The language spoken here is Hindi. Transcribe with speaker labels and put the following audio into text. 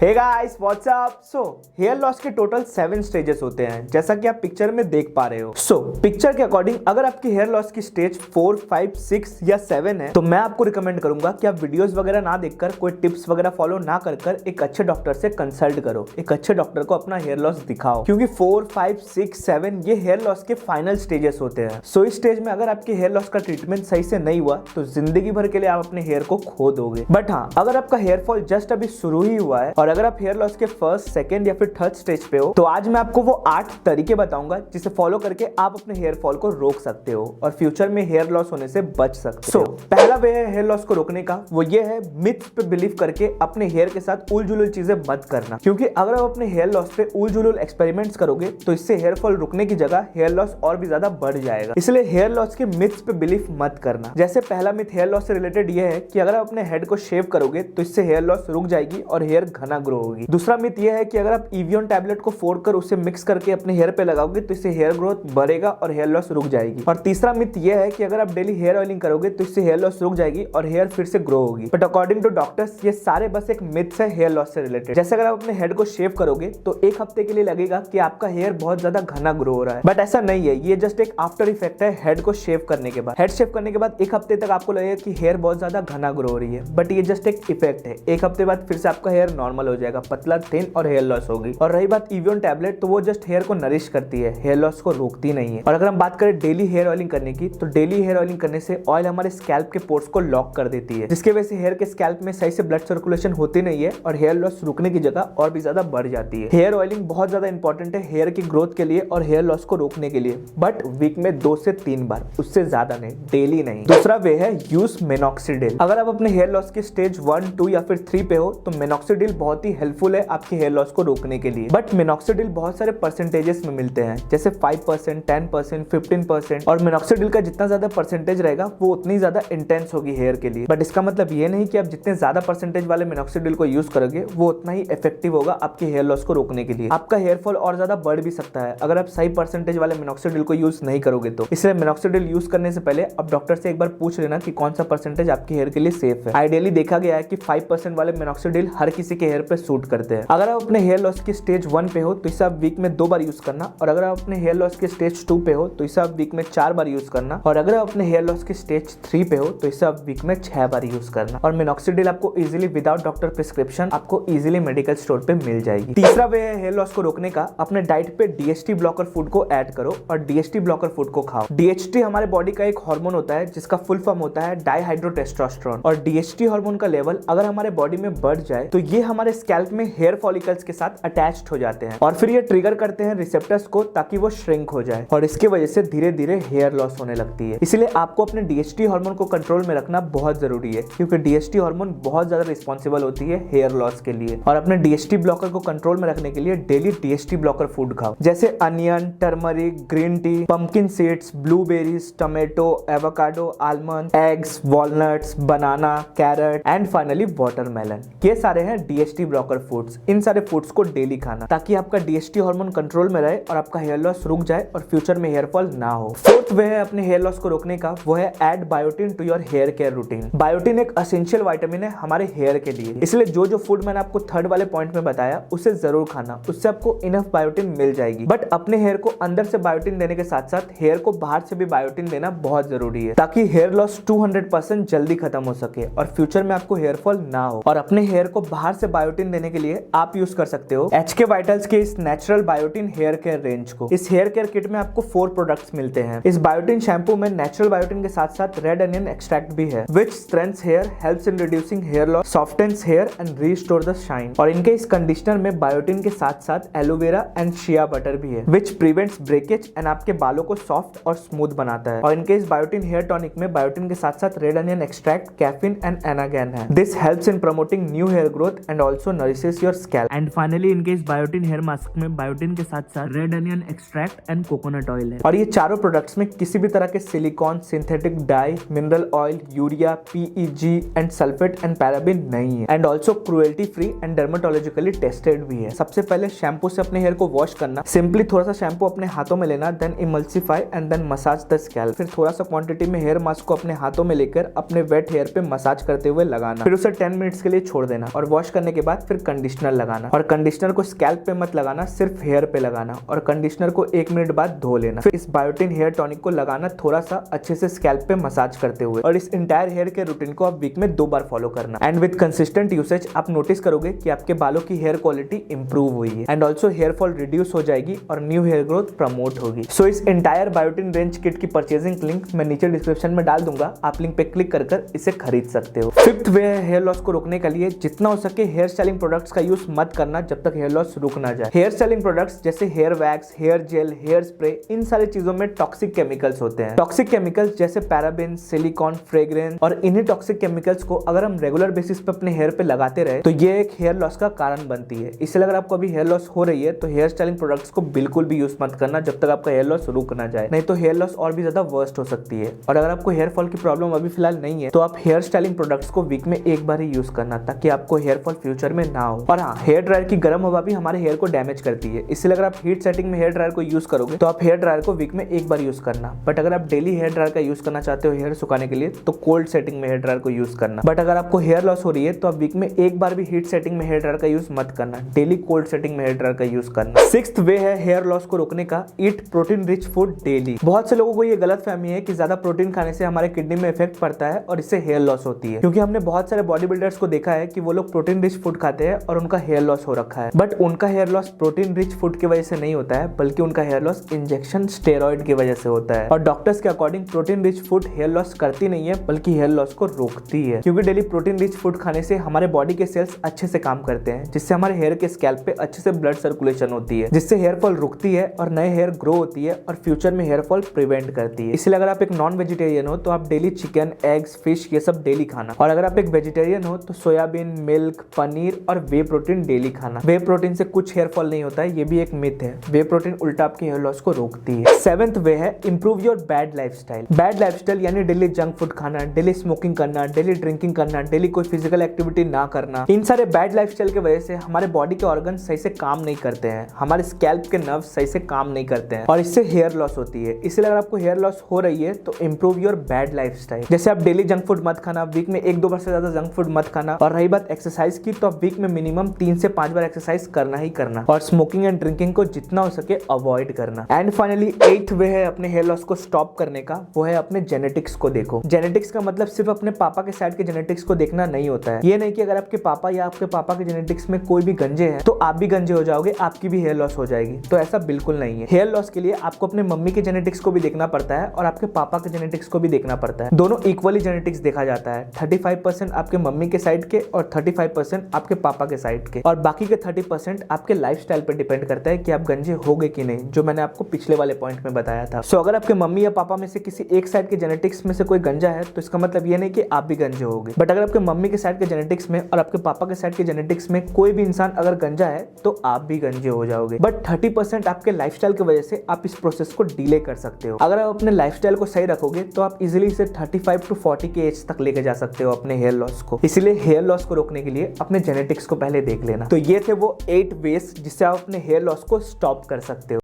Speaker 1: हे guys what's up. So hair loss के टोटल 7 स्टेजेस होते हैं, जैसा कि आप पिक्चर में देख पा रहे हो। सो पिक्चर के अकॉर्डिंग अगर आपकी हेयर लॉस की स्टेज 4, 5, 6 या 7 है तो मैं आपको रिकमेंड करूंगा कि आप वीडियोस वगैरह ना देखकर, कोई टिप्स वगैरह फॉलो ना कर एक अच्छे डॉक्टर से कंसल्ट करो, एक अच्छे डॉक्टर को अपना हेयर लॉस दिखाओ, क्योंकि 4, 5, 6, 7 ये हेयर लॉस के फाइनल स्टेजेस होते हैं। सो इस स्टेज में अगर आपके हेयर लॉस का ट्रीटमेंट सही से नहीं हुआ तो जिंदगी भर के लिए आप अपने हेयर को खो दोगे। बट हाँ, अगर आपका हेयर फॉल जस्ट अभी शुरू ही हुआ है और अगर आप हेयर लॉस के फर्स्ट, सेकंड या फिर थर्ड स्टेज पे हो तो आज मैं आपको वो 8 तरीके बताऊंगा जिसे फॉलो करके आप अपने हेयर फॉल को रोक सकते हो और फ्यूचर में हेयर लॉस होने से बच सकते हो। पहला वे है हेयर लॉस को रोकने का, वो ये है मिथ्स पे बिलीव करके अपने हेयर के साथ उल-जुलूल चीजें मत करना, क्योंकि अगर आप अपने हेयर लॉस पे उल-जुलूल एक्सपेरिमेंट्स करोगे तो इससे हेयर फॉल रुकने की जगह हेयर लॉस और भी ज्यादा बढ़ जाएगा। इसलिए हेयर लॉस के मिथ्स पे बिलीव मत करना। जैसे पहला मिथ हेयर लॉस से रिलेटेड ये है कि अगर आप अपने हेड को शेव करोगे तो इससे हेयर लॉस रुक जाएगी और हेयर घना ग्रो होगी। दूसरा मिथ ये है कि अगर आप इवियन टैबलेट को फोड़कर उसे मिक्स करके अपने हेयर पे लगाओगे तो इससे हेयर ग्रोथ बढ़ेगा और हेयर लॉस रुक जाएगी। और तीसरा मिथ ये है कि अगर आप डेली हेयर ऑयलिंग करोगे तो इससे हेयर लॉस रुक जाएगी और हेयर फिर से ग्रो होगी। बट अकॉर्डिंग टू डॉक्टर्स ये सारे बस एक मिथ्स है हेयर लॉस से रिलेटेड। जैसे अगर आप अपने हेड को शेव करोगे तो एक हफ्ते के लिए लगेगा कि आपका हेयर बहुत ज्यादा घना ग्रो हो रहा है, बट ऐसा नहीं है। ये जस्ट एक आफ्टर इफेक्ट है हेड को शेव करने के बाद। हेड शेव करने के बाद एक हफ्ते तक आपको लगेगा कि हेयर बहुत ज्यादा घना ग्रो हो रही है, बट ये जस्ट एक इफेक्ट है। एक हफ्ते बाद फिर से आपका हेयर नॉर्मल हो जाएगा, पतला थिन और हेयर लॉस होगी। और रही बात इवियन टैबलेट, तो वो जस्ट हेयर को नरिश करती है, हेयर लॉस को रोकती नहीं है। और अगर हम बात करें डेली हेयर ऑयलिंग करने की, तो डेली हेयर ऑयलिंग करने से ऑयल हमारे स्कैल्प के पोर्स को लॉक कर देती है, जिसके वजह से हेयर के स्कैल्प में सही से ब्लड सर्कुलेशन होती नहीं है और हेयर लॉस रुकने की जगह और भी ज्यादा बढ़ जाती है। हेयर ऑयलिंग बहुत ज्यादा इंपॉर्टेंट है हेयर की ग्रोथ के लिए और हेयर लॉस को रोकने के लिए, बट वीक में 2 से 3 बार, उससे ज्यादा नहीं, डेली नहीं। दूसरा वे है यूज मिनॉक्सिडिल। अगर आप अपने हेयर लॉस के स्टेज 1, 2 या फिर 3 पे हो तो मिनॉक्सिडिल बहुत ही हेल्पफुल है आपके हेयर लॉस को रोकने के लिए। बट मिनॉक्सिडिल बहुत सारे परसेंटेजेस में मिलते हैं, जैसे 5%, 10%, 15%। और मिनॉक्सिडिल का जितना ज्यादा परसेंटेज रहेगा वो उतनी ज्यादा इंटेंस होगी हेयर के लिए। बट इसका मतलब ये नहीं कि आप जितने ज्यादा परसेंटेज वाले मिनॉक्सिडिल को यूज करोगे वो उतना ही इफेक्टिव होगा आपके हेयर लॉस को रोकने के लिए। आपका हेयर फॉल और ज्यादा बढ़ भी सकता है अगर आप सही परसेंटेज वाले मिनॉक्सिडिल को यूज नहीं करोगे तो। इसलिए मिनॉक्सिडिल यूज करने से पहले आप डॉक्टर से एक बार पूछ लेना कि कौन सा परसेंटेज आपके हेयर के लिए सेफ है। आइडियली देखा गया है कि 5% वाले मिनॉक्सिडिल हर किसी के हेयर पे सूट करते हैं। अगर आप अपने हेयर लॉस की स्टेज 1 पे हो तो इसे आप वीक में 2 बार यूज करना, और अगर आप अपने हेयर लॉस के स्टेज 2 पे हो तो इसे आप वीक में 4 बार यूज करना, और अगर आप अपने हेयर लॉस के स्टेज 3 पे हो तो इसे आप वीक में 6 बार यूज करना। और मिनॉक्सिडिल आपको इजीली विदाउट डॉक्टर प्रिस्क्रिप्शन आपको इजीली मेडिकल स्टोर पे मिल जाएगी। तीसरा वे है हेयर लॉस को रोकने का, अपने डाइट पे डीएचटी ब्लॉकर फूड को ऐड करो और डीएचटी ब्लॉकर फूड को खाओ। डीएचटी हमारे बॉडी का एक हार्मोन होता है जिसका फुल फॉर्म होता है डाइहाइड्रोटेस्टोस्टेरोन, और डीएचटी हार्मोन का लेवल अगर हमारे बॉडी में बढ़ जाए तो ये हमारे स्कैल्प में हेयर फॉलिकल्स के साथ अटैच्ड हो जाते हैं और फिर ये ट्रिगर करते हैं रिसेप्टर्स को ताकि वो श्रिंक हो जाए, और इसकी वजह से धीरे धीरे हेयर लॉस होने लगती है। इसलिए आपको अपने डीएचटी हार्मोन को कंट्रोल में रखना बहुत जरूरी है, क्योंकि डीएचटी हार्मोन बहुत ज्यादा रिस्पॉन्सिबल होती है हेयर लॉस के लिए। और अपने डीएचटी ब्लॉकर को कंट्रोल में रखने के लिए डेली डीएचटी ब्लॉकर फूड खाओ, जैसे onion, turmeric, green tea, pumpkin seeds, blueberries, tomato, avocado, almond, eggs, walnuts, banana, carrot and finally watermelon. ये सारे हैं डीएचटी ब्लॉकर फूड्स। इन सारे फूड्स को डेली खाना ताकि आपका डीएचटी हार्मोन कंट्रोल में रहे और आपका हेयर लॉस रुक जाए और फ्यूचर में हेयर फॉल ना हो। फोर्थ वे है अपने हेयर लॉस को रोकने का, वो है add biotin to your hair care routine. Biotin एक एसेंशियल विटामिन है हमारे हेयर के लिए, इसलिए जो जो फूड मैंने आपको थर्ड वाले पॉइंट में बताया उसे जरूर खाना, उससे आपको इनफ बायोटिन मिल जाएगी। बट अपने हेयर को अंदर से बायोटिन देने के साथ साथ हेयर को बाहर से भी बायोटिन देना बहुत जरूरी है, ताकि हेयर लॉस 200% जल्दी खत्म हो सके और फ्यूचर में आपको हेयर फॉल ना हो। और अपने हेयर को बाहर से बायोटिन देने के लिए आप यूज कर सकते हो एचके वाइटल्स के इस natural biotin hair care range को। इस हेयर केयर किट में आपको 4 प्रोडक्ट्स मिलते हैं। इस बायोटिन शैम्पू में नेचुरल बायोटिन के साथ साथ रेड अनियन एक्सट्रैक्ट भी है, which strengthens hair, helps in reducing hair loss, softens hair and restore the shine. और इनके इस कंडीशनर में बायोटिन के साथ साथ एलोवेरा एंड शिया बटर भी है, विच प्रिवेंट्स ब्रेकेज एंड आपके बालों को सॉफ्ट और स्मूथ बनाता है। और इनके इस बायोटिन हेयर टॉनिक में बायोटिन के साथ साथ red onion extract, caffeine and anagain है। This helps in promoting new hair growth and also nourishes your scalp. And finally इनके इस बायोटिन हेयर मास्क में बायोटिन के साथ साथ red onion extract and coconut oil है। और ये चारों प्रोडक्ट्स में किसी भी तरह के silicon, synthetic die, mineral oil, urea, PEG and sulphate and paraben नहीं है, and also cruelty free and dermatologically tested भी है। सबसे पहले शैम्पू से अपने हेयर को वॉश करना, सिंपली थोड़ा सा शैम्पू अपने हाथों में लेना, then emulsify and then massage the scalp. फिर थोड़ा सा क्वांटिटी में हेयर मास्क को अपने हाथों में लेकर अपने वेट हेयर पे मसाज करते हुए लगाना, फिर उसे 10 मिनट्स के लिए छोड़ देना और वॉश करने के बाद बाद फिर कंडीशनर लगाना, और कंडीशनर को स्कैल्प पे मत लगाना, सिर्फ हेयर पे लगाना, और कंडीशनर को 1 मिनट बाद धो लेना। फिर इस बायोटिन हेयर टॉनिक को लगाना थोड़ा सा अच्छे से स्कैल्प पे मसाज करते हुए, और इस इंटायर हेयर के रूटीन को आप वीक में 2 बार फॉलो करना। एंड विद कंसिस्टेंट यूसेज आप नोटिस करोगे कि आपके बालों की हेयर क्वालिटी इंप्रूव हुई है, and also hair fall reduce हो जाएगी और न्यू हेयर ग्रोथ प्रमोट होगी। सो इस इंटायर बायोटिन रेंज किट की परचेजिंग लिंक मैं नीचे डिस्क्रिप्शन में डाल दूंगा, आप लिंक पे क्लिक कर इसे खरीद सकते हो। फिफ्थ वे है हेयर लॉस को रोकने के लिए जितना हो सके हेयर स्टाइलिंग प्रोडक्ट्स का यूज मत करना जब तक हेयर लॉस रुक ना जाए। हेयर स्टाइलिंग प्रोडक्ट्स जैसे hair wax, hair gel, hair spray, इन सारी चीजों में टॉक्सिक केमिकल्स होते हैं। टॉक्सिक केमिकल्स जैसे पैराबेन, सिलिकॉन, फ्रेग्रेंस, और इन्हीं टॉक्सिक केमिकल्स को अगर हम रेगुलर बेसिस पे अपने हेयर पे लगाते रहे तो ये एक हेयर लॉस का कारण बनती है। इसलिए अगर आपको अभी हेयर लॉस हो रही है तो हेयर स्टाइलिंग प्रोडक्ट्स को बिल्कुल भी यूज मत करना जब तक आपका हेयर लॉस रुक ना जाए, नहीं तो हेयर लॉस और भी ज्यादा वर्स्ट हो सकती है। और अगर आपको हेयर फॉल की प्रॉब्लम अभी फिलहाल नहीं है तो आप हेयर स्टाइलिंग प्रोडक्ट्स को वीक में 1 बार ही यूज करना ताकि आपको हेयर फॉल फ्यूचर में ना हो। और हाँ, हेयर ड्रायर की गर्म हवा भी हमारे हेयर को डैमेज करती है, इसलिए अगर आप हीट सेटिंग में हेयर ड्रायर को यूज करोगे तो आप हेयर ड्रायर को वीक में 1 बार यूज करना। बट अगर आप डेली हेयर ड्रायर का यूज करना चाहते हो हेयर सुखाने के लिए तो कोल्ड सेटिंग में हेयर ड्रायर को यूज करना। बट अगर आपको हेयर लॉस हो रही है तो आप वीक में 1 बार भी हीट सेटिंग में हेयर ड्रायर का यूज मत करना, डेली कोल्ड सेटिंग में हेयर ड्रायर का यूज करना। सिक्स्थ वे है हेयर लॉस को रोकने का, ईट प्रोटीन रिच फूड डेली। बहुत से लोगों को ये गलत फहमी है कि ज्यादा प्रोटीन खाने से हमारे किडनी में इफेक्ट पड़ता है और इससे हेयर लॉस होती है, क्योंकि हमने बहुत सारे बॉडी बिल्डर्स को देखा है कि वो लोग प्रोटीन रिच फूड खाते हैं और उनका हेयर लॉस हो रखा है। बट उनका hair loss protein rich food की वजह से नहीं होता है, बल्कि उनका हेयर लॉस इंजेक्शन स्टेरॉइड की वजह से होता है। और डॉक्टर्स के according protein rich food hair loss करती नहीं है बल्कि हेयर लॉस को रोकती है, क्योंकि डेली प्रोटीन रिच फूड खाने से हमारे बॉडी के सेल्स अच्छे से काम करते हैं, जिससे हमारे हेयर के स्कैल्प पे अच्छे से ब्लड सर्कुलेशन होती है, जिससे हेयर फॉल रुकती है और नए हेयर ग्रो होती है और फ्यूचर में हेयर फॉल प्रिवेंट करती है। इसलिए अगर आप एक नॉन वेजिटेरियन हो तो आप डेली चिकन, एग्स, फिश ये सब डेली खाना, और अगर आप एक वेजिटेरियन हो तो सोयाबीन, मिल्क, पनीर और वे प्रोटीन डेली खाना। वे प्रोटीन से कुछ हेयर फॉल नहीं होता है, ये भी एक मिथ है। वे प्रोटीन उल्टा आपके हेयर लॉस को रोकती है। सेवेंथ वे है improve your bad lifestyle. Bad lifestyle यानी डेली जंक फूड खाना, डेली स्मोकिंग करना, डेली ड्रिंकिंग करना, डेली कोई फिजिकल एक्टिविटी ना करना। इन सारे बैड लाइफस्टाइल की वजह से हमारे बॉडी के ऑर्गन सही से काम नहीं करते हैं, हमारे स्कैल्प के नर्व्स सही से काम नहीं करते हैं और इससे हेयर लॉस होती है। इसलिए अगर आपको हेयर लॉस हो रही है तो इंप्रूव योर बैड लाइफस्टाइल। जैसे आप डेली जंक फूड मत खाना, वीक में 1-2 बार से ज्यादा जंक फूड मत खाना। और रही बात एक्सरसाइज की तो आप वीक में मिनिमम 3 से 5 बार एक्सरसाइज करना ही करना, और स्मोकिंग एंड ड्रिंकिंग को जितना हो सके अवॉइड करना। एंड फाइनली 8th वे है अपने हेयर लॉस को स्टॉप करने का, वो है अपने जेनेटिक्स को देखो। जेनेटिक्स का मतलब सिर्फ अपने पापा के साइड के जेनेटिक्स को देखना नहीं होता है। ये नहीं कि अगर आपके पापा या आपके पापा के जेनेटिक्स में कोई भी गंजे हैं तो आप भी गंजे हो जाओगे, आपकी भी हेयर लॉस हो जाएगी, तो ऐसा बिल्कुल नहीं है। हेयर लॉस के लिए आपको अपने मम्मी के जेनेटिक्स को भी देखना पड़ता है और आपके पापा के जेनेटिक्स को भी देखना पड़ता है। दोनों इक्वली जेनेटिक्स देखा जाता है, 35% आपके मम्मी के साइड के और 35% आपके पापा के साइड के, और बाकी के 30% आपके लाइफस्टाइल पे डिपेंड करता है कि आप गंजे होगे कि नहीं, जो मैंने आपको पिछले वाले पॉइंट में बताया था। सो अगर आपके मम्मी या पापा में से किसी एक साइड के जेनेटिक्स में से कोई गंजा है तो इसका मतलब ये नहीं कि आप भी गंजे होगे। बट अगर आपके मम्मी के साइड के जेनेटिक्स में और आपके पापा के साइड के जेनेटिक्स में कोई भी इंसान अगर गंजा है तो आप भी गंजे हो जाओगे। बट 30% आपके लाइफस्टाइल की वजह से आप इस प्रोसेस को डिले कर सकते हो। अगर आप अपने लाइफस्टाइल को सही रखोगे तो आप इजीली इसे 35 to 40 की एज तक लेके जा सकते हो अपने हेयर लॉस को। इसीलिए हेयर लॉस को रोकने के लिए अपने जेनेटिक्स को पहले देख लेना। तो ये थे वो 8 वेज जिससे आप अपने हेयर लॉस को स्टॉप कर सकते हो।